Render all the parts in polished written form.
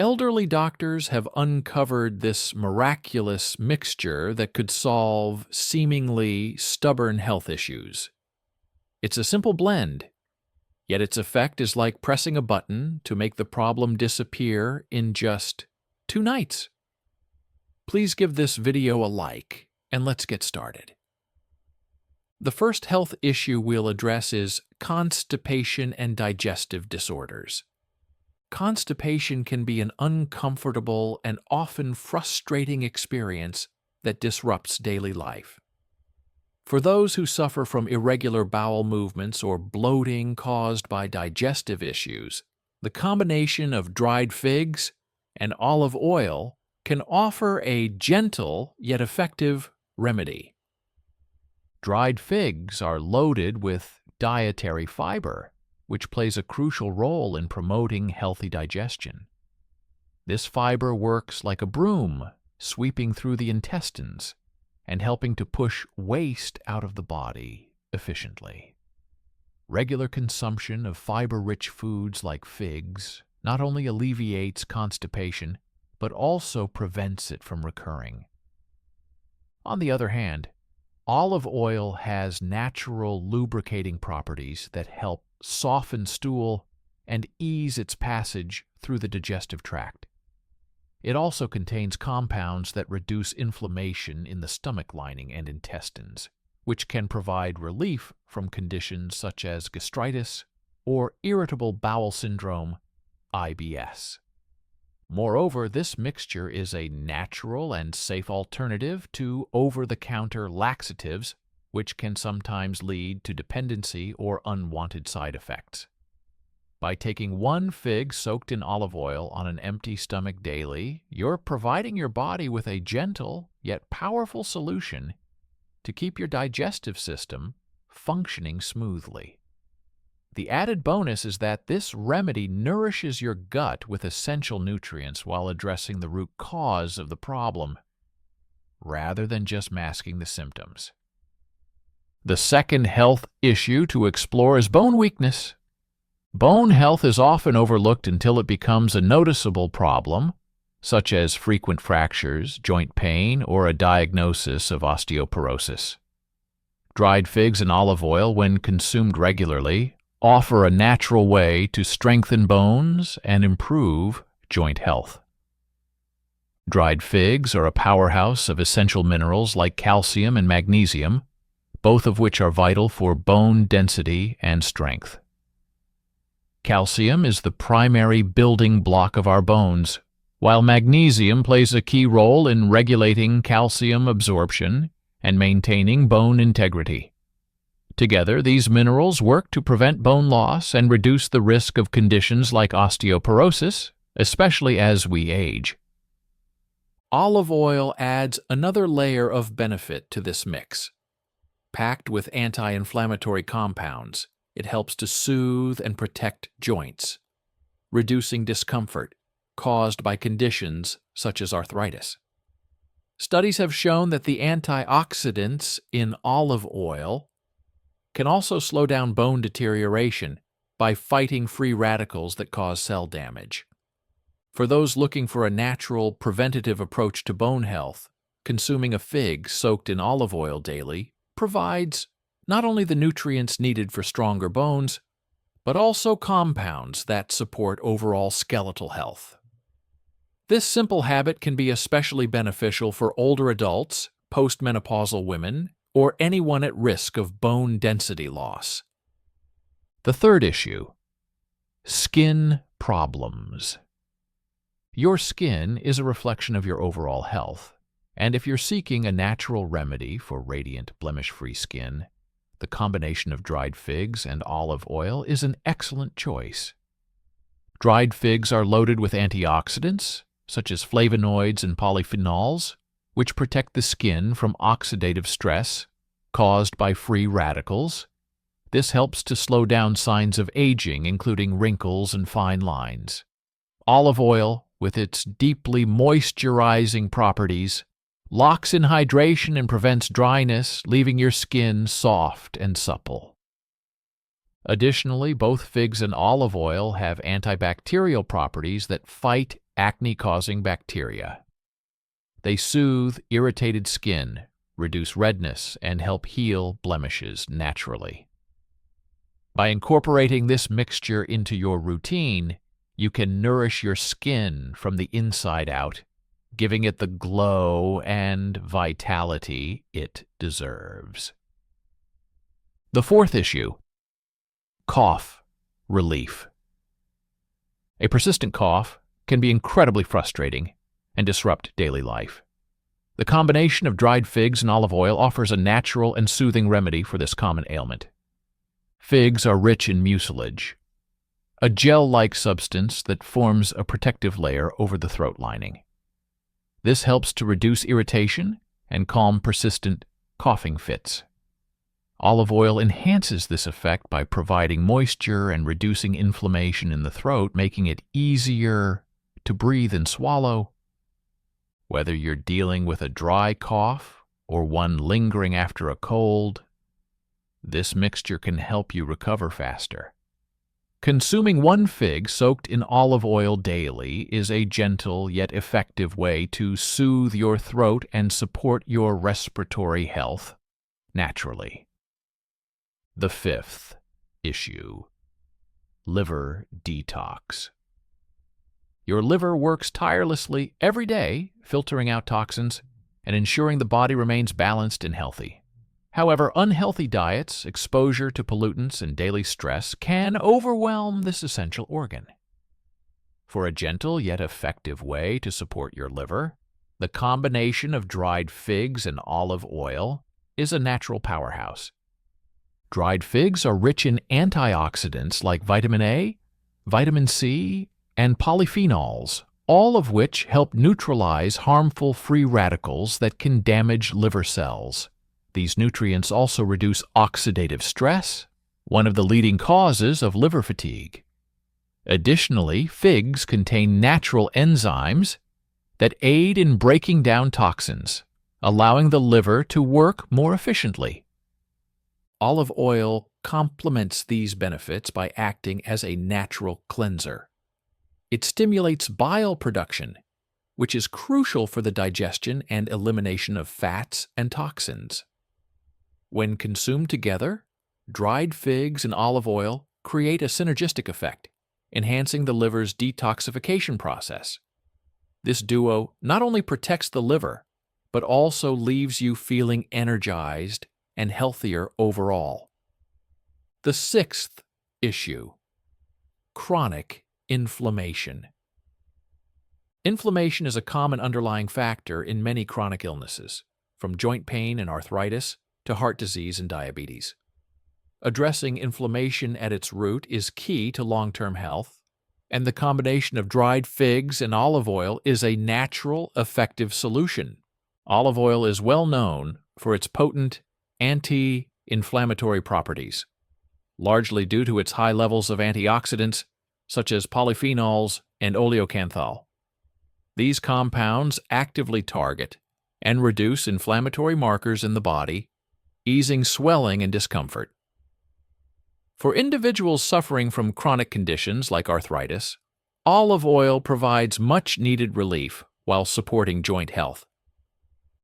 Elderly doctors have uncovered this miraculous mixture that could solve seemingly stubborn health issues. It's a simple blend, yet its effect is like pressing a button to make the problem disappear in just 2 nights. Please give this video a like, and let's get started. The first health issue we'll address is constipation and digestive disorders. Constipation can be an uncomfortable and often frustrating experience that disrupts daily life. For those who suffer from irregular bowel movements or bloating caused by digestive issues, the combination of dried figs and olive oil can offer a gentle yet effective remedy. Dried figs are loaded with dietary fiber, which plays a crucial role in promoting healthy digestion. This fiber works like a broom, sweeping through the intestines and helping to push waste out of the body efficiently. Regular consumption of fiber-rich foods like figs not only alleviates constipation, but also prevents it from recurring. On the other hand, olive oil has natural lubricating properties that help soften stool and ease its passage through the digestive tract. It also contains compounds that reduce inflammation in the stomach lining and intestines, which can provide relief from conditions such as gastritis or irritable bowel syndrome, IBS. Moreover, this mixture is a natural and safe alternative to over-the-counter laxatives, which can sometimes lead to dependency or unwanted side effects. By taking 1 fig soaked in olive oil on an empty stomach daily, you're providing your body with a gentle yet powerful solution to keep your digestive system functioning smoothly. The added bonus is that this remedy nourishes your gut with essential nutrients while addressing the root cause of the problem, rather than just masking the symptoms. The second health issue to explore is bone weakness. Bone health is often overlooked until it becomes a noticeable problem, such as frequent fractures, joint pain, or a diagnosis of osteoporosis. Dried figs and olive oil, when consumed regularly, offer a natural way to strengthen bones and improve joint health. Dried figs are a powerhouse of essential minerals like calcium and magnesium, both of which are vital for bone density and strength. Calcium is the primary building block of our bones, while magnesium plays a key role in regulating calcium absorption and maintaining bone integrity. Together, these minerals work to prevent bone loss and reduce the risk of conditions like osteoporosis, especially as we age. Olive oil adds another layer of benefit to this mix. Packed with anti-inflammatory compounds, it helps to soothe and protect joints, reducing discomfort caused by conditions such as arthritis. Studies have shown that the antioxidants in olive oil can also slow down bone deterioration by fighting free radicals that cause cell damage. For those looking for a natural preventative approach to bone health, consuming a fig soaked in olive oil daily provides not only the nutrients needed for stronger bones, but also compounds that support overall skeletal health. This simple habit can be especially beneficial for older adults, postmenopausal women, or anyone at risk of bone density loss. The third issue: skin problems. Your skin is a reflection of your overall health, and if you're seeking a natural remedy for radiant, blemish-free skin, the combination of dried figs and olive oil is an excellent choice. Dried figs are loaded with antioxidants, such as flavonoids and polyphenols, which protect the skin from oxidative stress caused by free radicals. This helps to slow down signs of aging, including wrinkles and fine lines. Olive oil, with its deeply moisturizing properties, locks in hydration and prevents dryness, leaving your skin soft and supple. Additionally, both figs and olive oil have antibacterial properties that fight acne-causing bacteria. They soothe irritated skin, reduce redness, and help heal blemishes naturally. By incorporating this mixture into your routine, you can nourish your skin from the inside out, giving it the glow and vitality it deserves. The fourth issue: cough relief. A persistent cough can be incredibly frustrating and disrupt daily life. The combination of dried figs and olive oil offers a natural and soothing remedy for this common ailment. Figs are rich in mucilage, a gel-like substance that forms a protective layer over the throat lining. This helps to reduce irritation and calm persistent coughing fits. Olive oil enhances this effect by providing moisture and reducing inflammation in the throat, making it easier to breathe and swallow. Whether you're dealing with a dry cough or one lingering after a cold, this mixture can help you recover faster. Consuming one fig soaked in olive oil daily is a gentle yet effective way to soothe your throat and support your respiratory health naturally. The fifth issue: liver detox. Your liver works tirelessly every day, filtering out toxins and ensuring the body remains balanced and healthy. However, unhealthy diets, exposure to pollutants, and daily stress can overwhelm this essential organ. For a gentle yet effective way to support your liver, the combination of dried figs and olive oil is a natural powerhouse. Dried figs are rich in antioxidants like vitamin A, vitamin C, and polyphenols, all of which help neutralize harmful free radicals that can damage liver cells. These nutrients also reduce oxidative stress, one of the leading causes of liver fatigue. Additionally, figs contain natural enzymes that aid in breaking down toxins, allowing the liver to work more efficiently. Olive oil complements these benefits by acting as a natural cleanser. It stimulates bile production, which is crucial for the digestion and elimination of fats and toxins. When consumed together, dried figs and olive oil create a synergistic effect, enhancing the liver's detoxification process. This duo not only protects the liver, but also leaves you feeling energized and healthier overall. The sixth issue: chronic inflammation. Inflammation is a common underlying factor in many chronic illnesses, from joint pain and arthritis to heart disease and diabetes. Addressing inflammation at its root is key to long-term health, and the combination of dried figs and olive oil is a natural, effective solution. Olive oil is well known for its potent anti-inflammatory properties, largely due to its high levels of antioxidants such as polyphenols and oleocanthal. These compounds actively target and reduce inflammatory markers in the body, easing swelling and discomfort. For individuals suffering from chronic conditions like arthritis, olive oil provides much-needed relief while supporting joint health.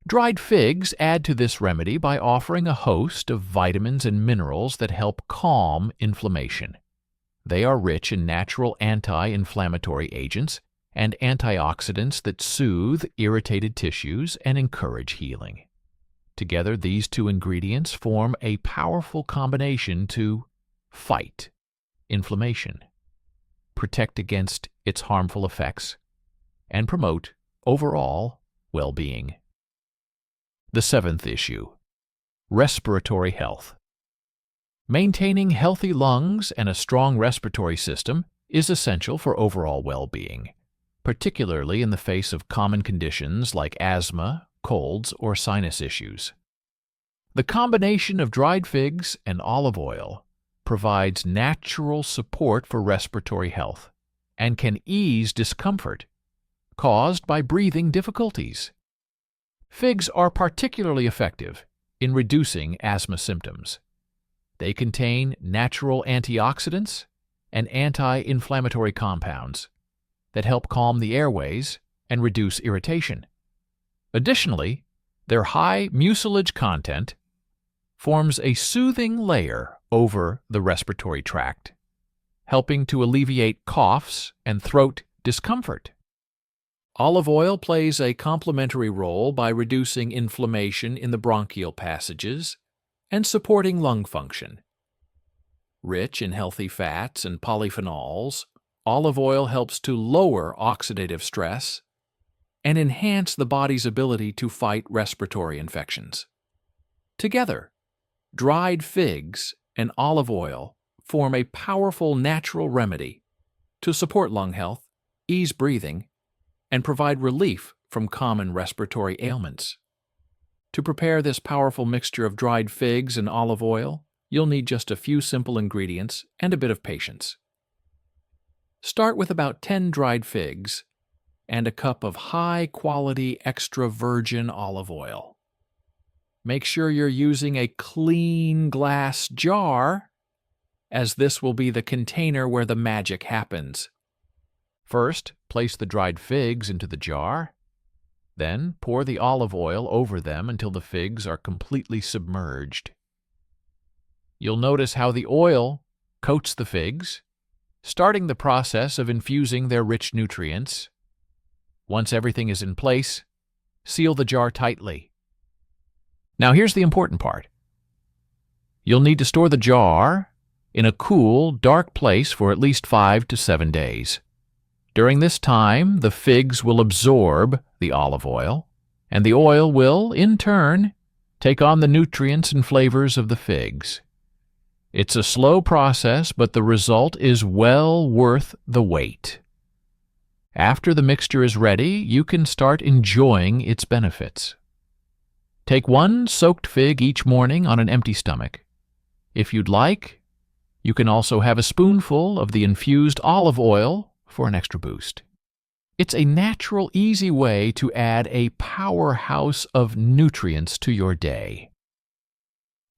Dried figs add to this remedy by offering a host of vitamins and minerals that help calm inflammation. They are rich in natural anti-inflammatory agents and antioxidants that soothe irritated tissues and encourage healing. Together, these two ingredients form a powerful combination to fight inflammation, protect against its harmful effects, and promote overall well-being. The seventh issue: respiratory health. Maintaining healthy lungs and a strong respiratory system is essential for overall well-being, particularly in the face of common conditions like asthma, colds, or sinus issues. The combination of dried figs and olive oil provides natural support for respiratory health and can ease discomfort caused by breathing difficulties. Figs are particularly effective in reducing asthma symptoms. They contain natural antioxidants and anti-inflammatory compounds, that help calm the airways and reduce irritation. Additionally, their high mucilage content forms a soothing layer over the respiratory tract, helping to alleviate coughs and throat discomfort. Olive oil plays a complementary role by reducing inflammation in the bronchial passages and supporting lung function. Rich in healthy fats and polyphenols, olive oil helps to lower oxidative stress and enhance the body's ability to fight respiratory infections. Together, dried figs and olive oil form a powerful natural remedy to support lung health, ease breathing, and provide relief from common respiratory ailments. To prepare this powerful mixture of dried figs and olive oil, you'll need just a few simple ingredients and a bit of patience. Start with about 10 dried figs and a cup of high-quality extra virgin olive oil. Make sure you're using a clean glass jar, as this will be the container where the magic happens. First, place the dried figs into the jar. Then, pour the olive oil over them until the figs are completely submerged. You'll notice how the oil coats the figs, starting the process of infusing their rich nutrients. Once everything is in place, seal the jar tightly. Now here's the important part. You'll need to store the jar in a cool, dark place for at least 5 to 7 days. During this time, the figs will absorb the olive oil, and the oil will, in turn, take on the nutrients and flavors of the figs. It's a slow process, but the result is well worth the wait. After the mixture is ready, you can start enjoying its benefits. Take 1 soaked fig each morning on an empty stomach. If you'd like, you can also have a spoonful of the infused olive oil for an extra boost. It's a natural, easy way to add a powerhouse of nutrients to your day.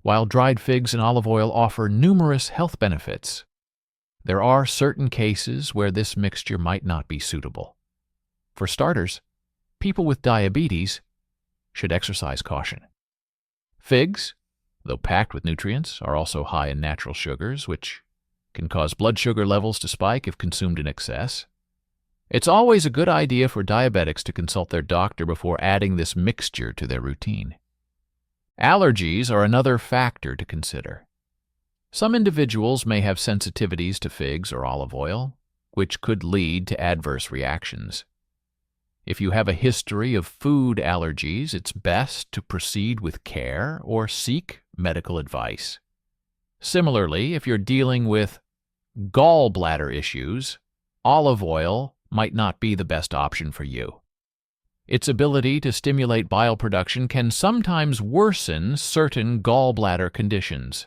While dried figs and olive oil offer numerous health benefits, there are certain cases where this mixture might not be suitable. For starters, people with diabetes should exercise caution. Figs, though packed with nutrients, are also high in natural sugars, which can cause blood sugar levels to spike if consumed in excess. It's always a good idea for diabetics to consult their doctor before adding this mixture to their routine. Allergies are another factor to consider. Some individuals may have sensitivities to figs or olive oil, which could lead to adverse reactions. If you have a history of food allergies, it's best to proceed with care or seek medical advice. Similarly, if you're dealing with gallbladder issues, olive oil might not be the best option for you. Its ability to stimulate bile production can sometimes worsen certain gallbladder conditions.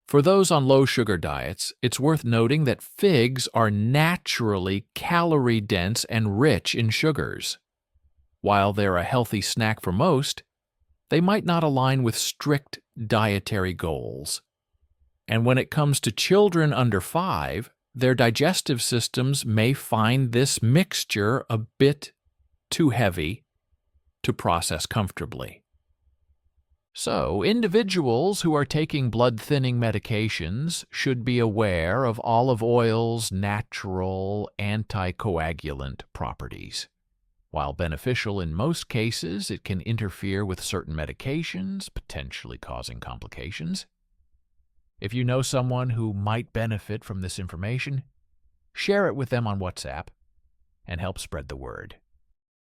For those on low-sugar diets, it's worth noting that figs are naturally calorie-dense and rich in sugars. While they're a healthy snack for most, they might not align with strict dietary goals. And when it comes to children under 5, their digestive systems may find this mixture a bit too heavy to process comfortably. So, individuals who are taking blood-thinning medications should be aware of olive oil's natural anticoagulant properties. While beneficial in most cases, it can interfere with certain medications, potentially causing complications. If you know someone who might benefit from this information, share it with them on WhatsApp and help spread the word.